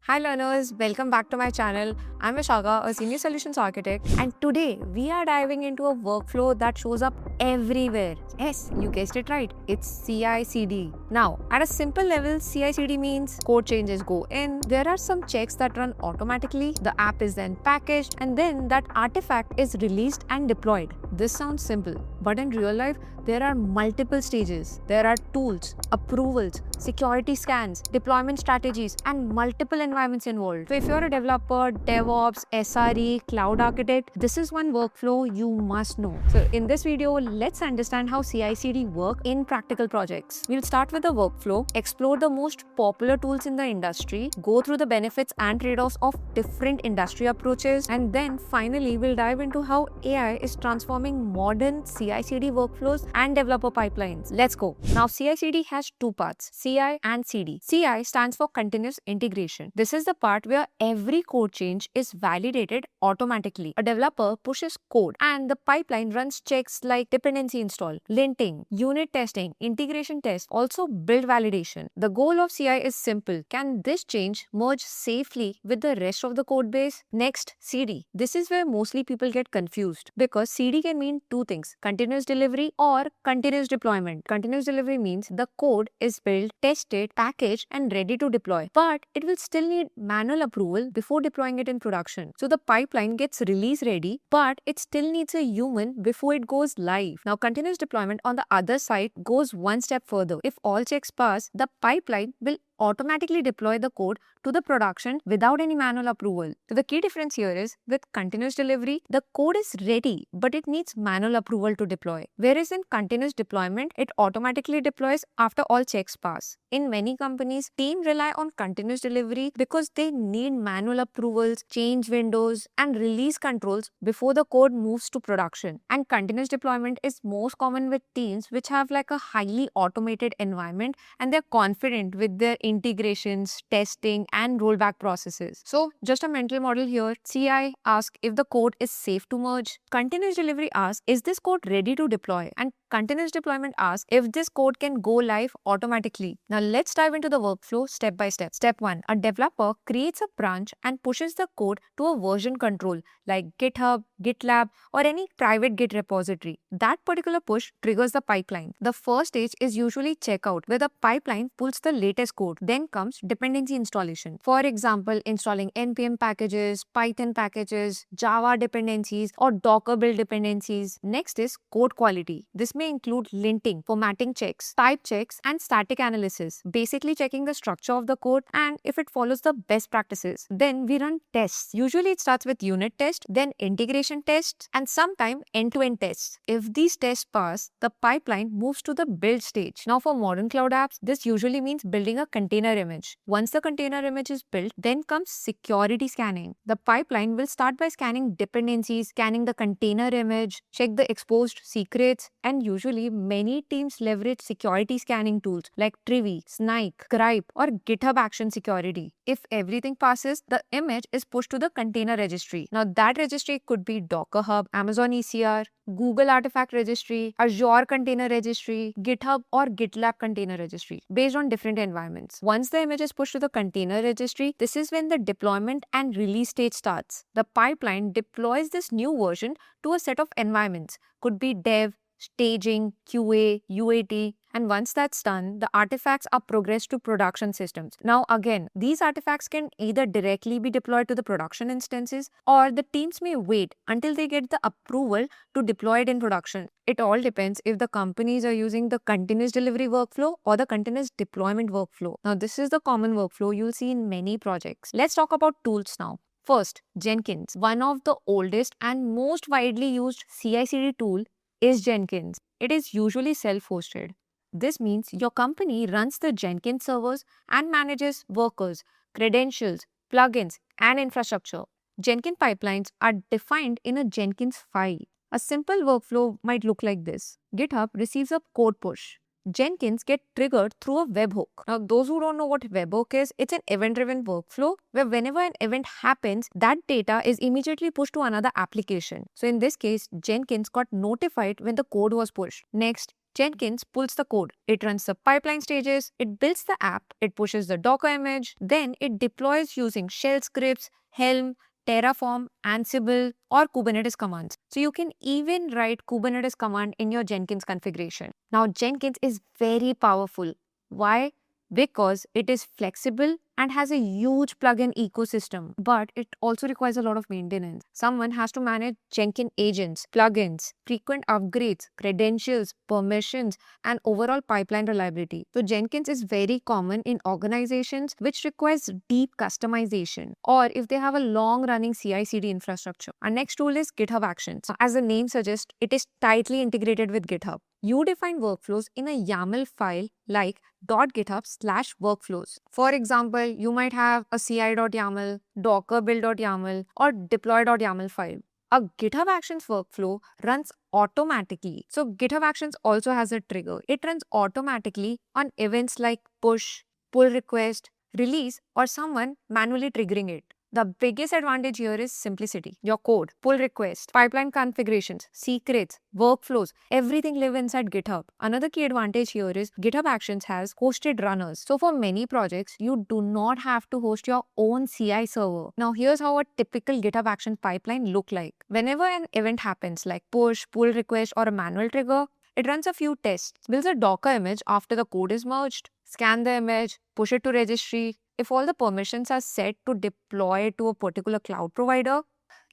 Hi learners, welcome back to my channel. I'm Vishaka, a senior solutions architect, and today we are diving into a workflow that shows up everywhere. Yes, you guessed it right. It's CI/CD. Now, at a simple level, CI/CD means code changes go in, there are some checks that run automatically, the app is then packaged, and then that artifact is released and deployed. This sounds simple, but in real life, there are multiple stages. There are tools, approvals, security scans, deployment strategies, and multiple environments involved. So if you're a developer, DevOps, SRE, cloud architect, this is one workflow you must know. So in this video, let's understand how CI/CD work in practical projects. We'll start with the workflow, explore the most popular tools in the industry, go through the benefits and trade-offs of different industry approaches, and then finally we'll dive into how AI is transforming modern CI/CD workflows and developer pipelines. Let's go. Now CI/CD has two parts, CI and CD. CI stands for continuous integration. This is the part where every code change is validated automatically. A developer pushes code and the pipeline runs checks like dependency install, linting, unit testing, integration test, also build validation. The goal of CI is simple. Can this change merge safely with the rest of the code base? Next, CD. This is where mostly people get confused because CD can mean two things, continuous delivery or continuous deployment. Continuous delivery means the code is built, tested, packaged, and ready to deploy, but it will still need manual approval before deploying it in production. So the pipeline gets release ready, but it still needs a human before it goes live. Now, continuous deployment on the other side goes one step further. If all checks pass, the pipeline will automatically deploy the code to the production without any manual approval. So the key difference here is with continuous delivery, the code is ready, but it needs manual approval to deploy. Whereas in continuous deployment, it automatically deploys after all checks pass. In many companies, teams rely on continuous delivery because they need manual approvals, change windows, and release controls before the code moves to production. And continuous deployment is most common with teams which have like a highly automated environment and they're confident with their integrations, testing, and rollback processes. So just a mental model here. CI asks if the code is safe to merge. Continuous delivery asks, is this code ready to deploy? And continuous deployment asks if this code can go live automatically. Now let's dive into the workflow step by step. Step 1. A developer creates a branch and pushes the code to a version control like GitHub, GitLab, or any private Git repository. That particular push triggers the pipeline. The first stage is usually checkout, where the pipeline pulls the latest code. Then comes dependency installation. For example, installing NPM packages, Python packages, Java dependencies, or Docker build dependencies. Next is code quality. This may include linting, formatting checks, type checks, and static analysis. Basically checking the structure of the code and if it follows the best practices. Then we run tests. Usually it starts with unit test, then integration tests, and sometimes end-to-end tests. If these tests pass, the pipeline moves to the build stage. Now for modern cloud apps, this usually means building a container image. Once the container image is built, then comes security scanning. The pipeline will start by scanning dependencies, scanning the container image, check the exposed secrets, and usually many teams leverage security scanning tools like Trivy, Snike, Gripe, or GitHub Action Security. If everything passes, the image is pushed to the container registry. Now that registry could be Docker Hub, Amazon ECR, Google Artifact Registry, Azure Container Registry, GitHub, or GitLab Container Registry based on different environments. Once the image is pushed to the container registry, this is when the deployment and release stage starts. The pipeline deploys this new version to a set of environments. Could be dev, staging, QA, UAT, and once that's done, the artifacts are progressed to production systems. Now again, these artifacts can either directly be deployed to the production instances or the teams may wait until they get the approval to deploy it in production. It all depends if the companies are using the continuous delivery workflow or the continuous deployment workflow. Now this is the common workflow you'll see in many projects. Let's talk about tools now. First, Jenkins. One of the oldest and most widely used CI/CD tool is Jenkins. It is usually self-hosted. This means your company runs the Jenkins servers and manages workers, credentials, plugins, and infrastructure. Jenkins pipelines are defined in a Jenkins file. A simple workflow might look like this. GitHub receives a code push. Jenkins get triggered through a webhook. Now, those who don't know what webhook is, it's an event-driven workflow where whenever an event happens, that data is immediately pushed to another application. So in this case, Jenkins got notified when the code was pushed. Next, Jenkins pulls the code. It runs the pipeline stages, it builds the app, it pushes the Docker image, then it deploys using shell scripts, Helm, Terraform, Ansible, or Kubernetes commands. So you can even write Kubernetes command in your Jenkins configuration. Now Jenkins is very powerful. Why? Because it is flexible and has a huge plugin ecosystem, but it also requires a lot of maintenance. Someone has to manage Jenkins agents, plugins, frequent upgrades, credentials, permissions, and overall pipeline reliability. So Jenkins is very common in organizations which requires deep customization, or if they have a long running CI/CD infrastructure. Our next tool is GitHub Actions. As the name suggests, it is tightly integrated with GitHub. You define workflows in a YAML file like .github/workflows. For example, you might have a ci.yaml, docker build.yaml, or deploy.yaml file. A GitHub Actions workflow runs automatically. So GitHub Actions also has a trigger. It runs automatically on events like push, pull request, release, or someone manually triggering it. The biggest advantage here is simplicity. Your code, pull requests, pipeline configurations, secrets, workflows, everything live inside GitHub. Another key advantage here is GitHub Actions has hosted runners. So for many projects, you do not have to host your own CI server. Now here's how a typical GitHub Action pipeline look like. Whenever an event happens like push, pull request, or a manual trigger, it runs a few tests, builds a Docker image after the code is merged, scan the image, push it to registry. If all the permissions are set to deploy it to a particular cloud provider,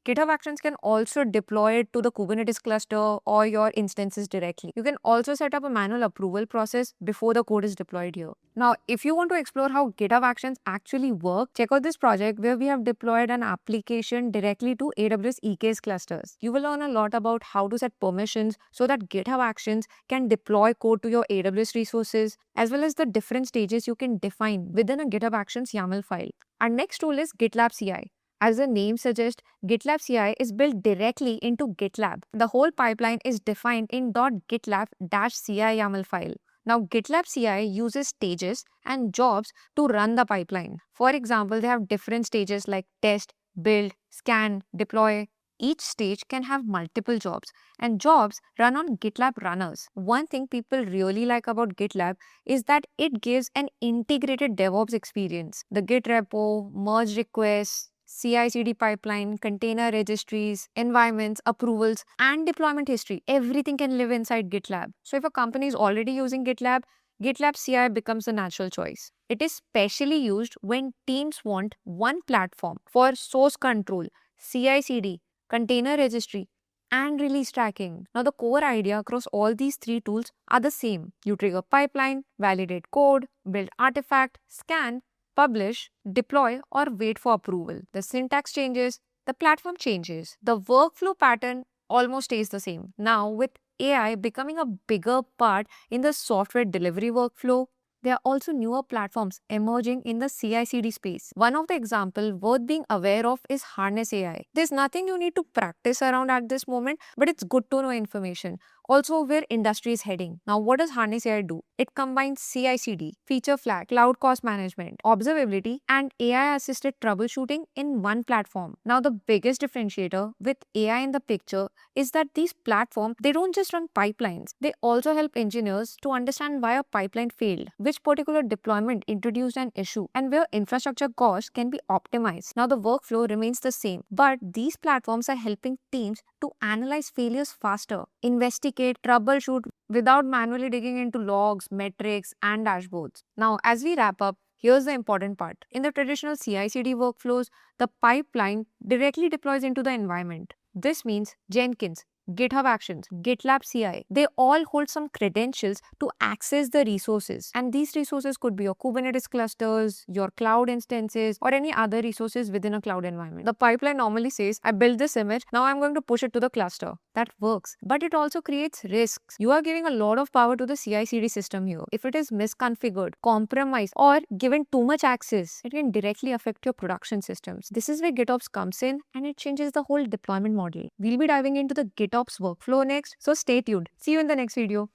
GitHub Actions can also deploy it to the Kubernetes cluster or your instances directly. You can also set up a manual approval process before the code is deployed here. Now, if you want to explore how GitHub Actions actually work, check out this project where we have deployed an application directly to AWS EKS clusters. You will learn a lot about how to set permissions so that GitHub Actions can deploy code to your AWS resources, as well as the different stages you can define within a GitHub Actions YAML file. Our next tool is GitLab CI. As the name suggests, GitLab CI is built directly into GitLab. The whole pipeline is defined in .gitlab-ci YAML file. Now, GitLab CI uses stages and jobs to run the pipeline. For example, they have different stages like test, build, scan, deploy. Each stage can have multiple jobs, and jobs run on GitLab runners. One thing people really like about GitLab is that it gives an integrated DevOps experience. The Git repo, merge requests, CI/CD pipeline, container registries, environments, approvals, and deployment history. Everything can live inside GitLab. So if a company is already using GitLab, GitLab CI becomes the natural choice. It is specially used when teams want one platform for source control, CI/CD, container registry, and release tracking. Now, the core idea across all these three tools are the same. You trigger pipeline, validate code, build artifact, scan, publish, deploy, or wait for approval. The syntax changes, the platform changes. The workflow pattern almost stays the same. Now, with AI becoming a bigger part in the software delivery workflow, there are also newer platforms emerging in the CI/CD space. One of the examples worth being aware of is Harness AI. There's nothing you need to practice around at this moment, but it's good to know information. Also, where industry is heading. Now, what does Harness AI do? It combines CI/CD, feature flag, cloud cost management, observability, and AI-assisted troubleshooting in one platform. Now, the biggest differentiator with AI in the picture is that these platforms, they don't just run pipelines. They also help engineers to understand why a pipeline failed, which particular deployment introduced an issue, and where infrastructure costs can be optimized. Now, the workflow remains the same, but these platforms are helping teams to analyze failures faster, investigate, troubleshoot without manually digging into logs, metrics, and dashboards. Now, as we wrap up, here's the important part. In the traditional CI/CD workflows, the pipeline directly deploys into the environment. This means Jenkins, GitHub Actions, GitLab CI, they all hold some credentials to access the resources. And these resources could be your Kubernetes clusters, your cloud instances, or any other resources within a cloud environment. The pipeline normally says, I built this image, now I'm going to push it to the cluster. That works. But it also creates risks. You are giving a lot of power to the CI/CD system here. If it is misconfigured, compromised, or given too much access, it can directly affect your production systems. This is where GitOps comes in, and it changes the whole deployment model. We'll be diving into the GitOps workflow next, so stay tuned. See you in the next video.